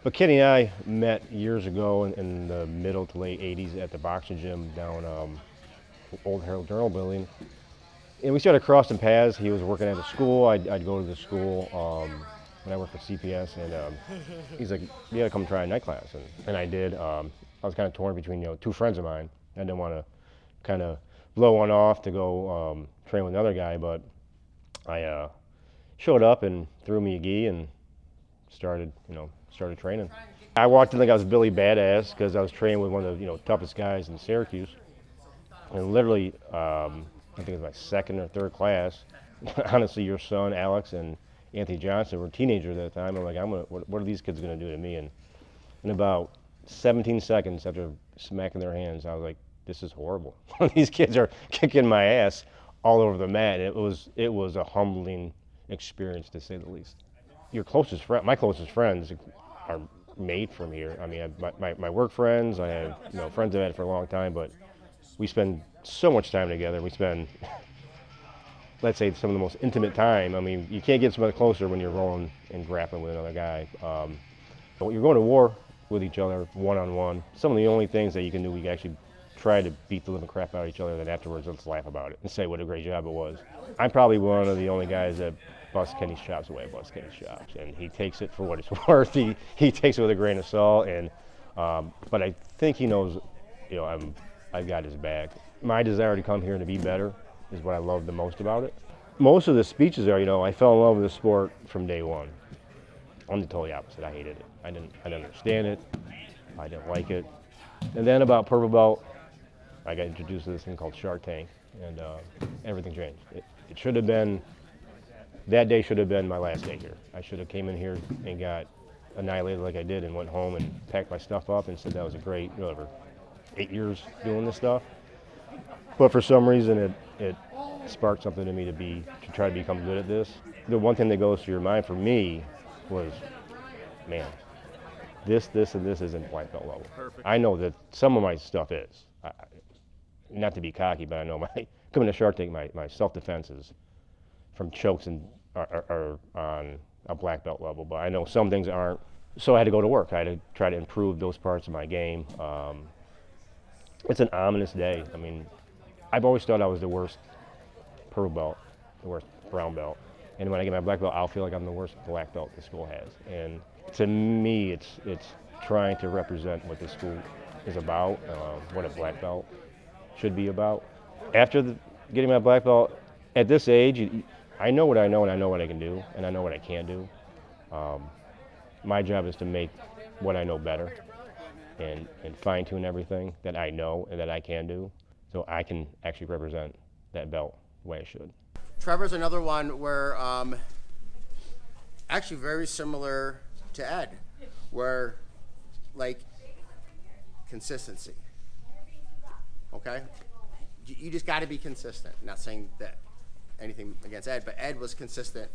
But Kenny and I met years ago in the middle to late 80s at the boxing gym down Old Herald Journal building. And we started crossing paths. He was working at a school. I'd go to the school when I worked for CPS. And he's like, you gotta come try a night class. And I did. I was kind of torn between, two friends of mine. I didn't want to kind of blow one off to go train with another guy. But I showed up and threw me a gi and started training. I walked in like I was Billy Badass because I was training with one of the toughest guys in Syracuse, and literally I think it was my second or third class. Honestly, your son Alex and Anthony Johnson were teenagers at the time. I'm like, what are these kids gonna do to me? And in about 17 seconds after smacking their hands, I was like, this is horrible. These kids are kicking my ass all over the mat. It was a humbling experience to say the least. My closest friends are made from here. I mean, my work friends, I have friends I've had for a long time, but we spend so much time together. We spend, let's say, some of the most intimate time. I mean, you can't get so much closer when you're rolling and grappling with another guy. But you're going to war with each other, one-on-one. Some of the only things that you can do, we can actually try to beat the living crap out of each other, then afterwards let's laugh about it and say what a great job it was. I'm probably one of the only guys that busts Kenny's chops away, busts Kenny's chops, and he takes it for what it's worth. He takes it with a grain of salt, and but I think he knows, I've got his back. My desire to come here and to be better is what I love the most about it. Most of the speeches are, I fell in love with the sport from day one. I'm the totally opposite. I hated it. I didn't understand it. I didn't like it. And then about purple belt, I got introduced to this thing called Shark Tank, and everything changed. It should have been, that day should have been my last day here. I should have came in here and got annihilated like I did and went home and packed my stuff up and said that was a great, 8 years doing this stuff. But for some reason it sparked something in me to try to become good at this. The one thing that goes through your mind for me was, man, this and this isn't black belt level. Perfect. I know that some of my stuff is. Not to be cocky, but I know coming to Shark Tank, my self-defense is from chokes and are on a black belt level, but I know some things aren't. So I had to go to work. I had to try to improve those parts of my game. It's an ominous day. I mean, I've always thought I was the worst purple belt, the worst brown belt. And when I get my black belt, I'll feel like I'm the worst black belt the school has. And to me, it's trying to represent what the school is about, what a black belt should be about. After getting my black belt, at this age, I know what I know and I know what I can do and I know what I can't do. My job is to make what I know better and fine tune everything that I know and that I can do so I can actually represent that belt the way I should. Trevor's another one where actually very similar to Ed, where like consistency. Okay? You just got to be consistent. Not saying that anything against Ed, but Ed was consistent.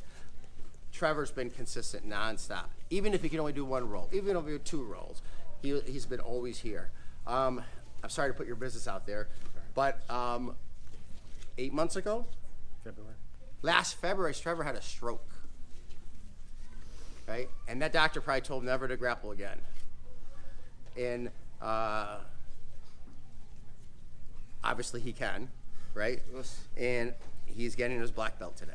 Trevor's been consistent nonstop. Even if he can only do one roll, even if he do two rolls, he's been always here. I'm sorry to put your business out there, but 8 months ago, last February, Trevor had a stroke, right? And that doctor probably told him never to grapple again. And obviously he can, right? And he's getting his black belt today.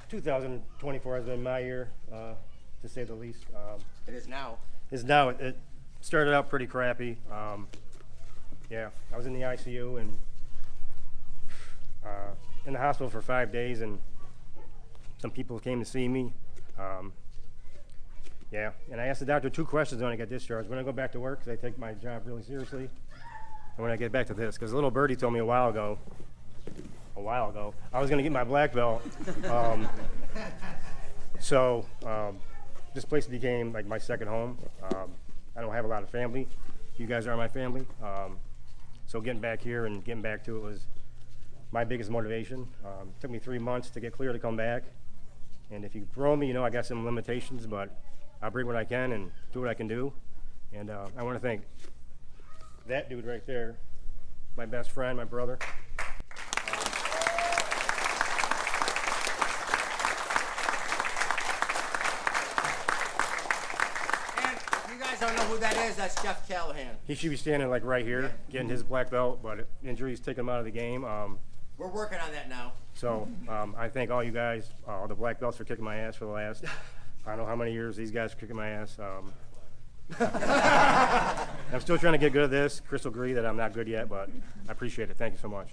Two 2024 has been my year, to say the least. It is now. It started out pretty crappy. I was in the ICU and in the hospital for 5 days, and some people came to see me. And I asked the doctor 2 questions when I got discharged. When I go back to work, because I take my job really seriously, and when I get back to this, because a little birdie told me a while ago, I was going to get my black belt. This place became like my second home. I don't have a lot of family. You guys are my family. So getting back here and getting back to it was my biggest motivation. It took me 3 months to get clear to come back. And if you throw me, I got some limitations, but I'll bring what I can and do what I can do. And I want to thank that dude right there, my best friend, my brother. And if you guys don't know who that is, that's Jeff Callahan. He should be standing like right here, getting his black belt, but injuries took him out of the game. We're working on that now. So I thank all you guys, all the black belts, for kicking my ass for the last, I don't know how many years these guys are kicking my ass. I'm still trying to get good at this. Chris will agree that I'm not good yet, but I appreciate it. Thank you so much.